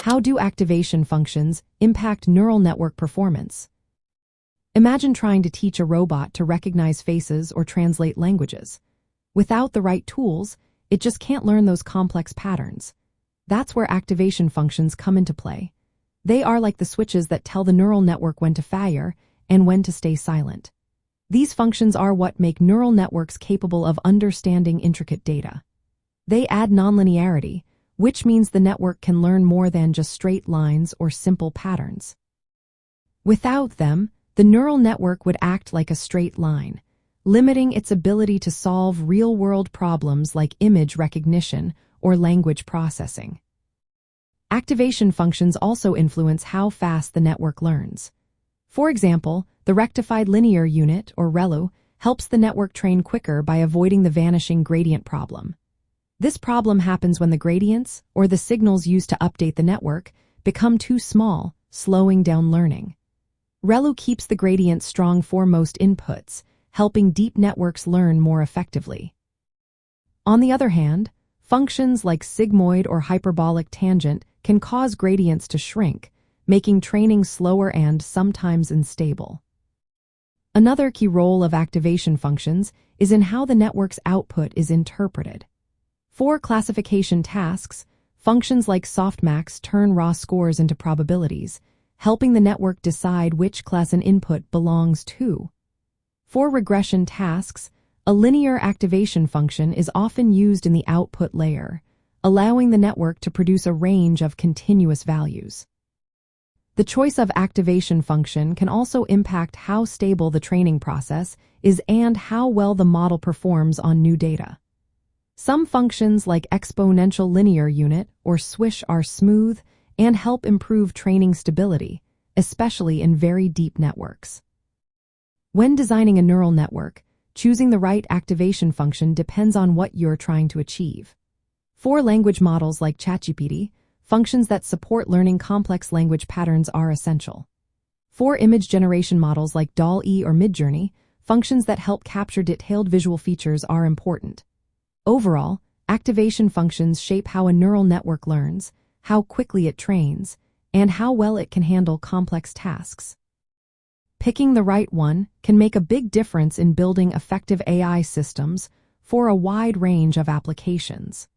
How do activation functions impact neural network performance? Imagine trying to teach a robot to recognize faces or translate languages. Without the right tools, it just can't learn those complex patterns. That's where activation functions come into play. They are like the switches that tell the neural network when to fire and when to stay silent. These functions are what make neural networks capable of understanding intricate data. They add non-linearity, which means the network can learn more than just straight lines or simple patterns. Without them, the neural network would act like a straight line, limiting its ability to solve real-world problems like image recognition or language processing. Activation functions also influence how fast the network learns. For example, the rectified linear unit, or ReLU, helps the network train quicker by avoiding the vanishing gradient problem. This problem happens when the gradients, or the signals used to update the network, become too small, slowing down learning. ReLU keeps the gradient strong for most inputs, helping deep networks learn more effectively. On the other hand, functions like sigmoid or hyperbolic tangent can cause gradients to shrink, making training slower and sometimes unstable. Another key role of activation functions is in how the network's output is interpreted. For classification tasks, functions like Softmax turn raw scores into probabilities, helping the network decide which class an input belongs to. For regression tasks, a linear activation function is often used in the output layer, allowing the network to produce a range of continuous values. The choice of activation function can also impact how stable the training process is and how well the model performs on new data. Some functions like Exponential Linear Unit or Swish are smooth and help improve training stability, especially in very deep networks. When designing a neural network, choosing the right activation function depends on what you're trying to achieve. For language models like ChatGPT, functions that support learning complex language patterns are essential. For image generation models like DALL-E or Midjourney, functions that help capture detailed visual features are important. Overall, activation functions shape how a neural network learns, how quickly it trains, and how well it can handle complex tasks. Picking the right one can make a big difference in building effective AI systems for a wide range of applications.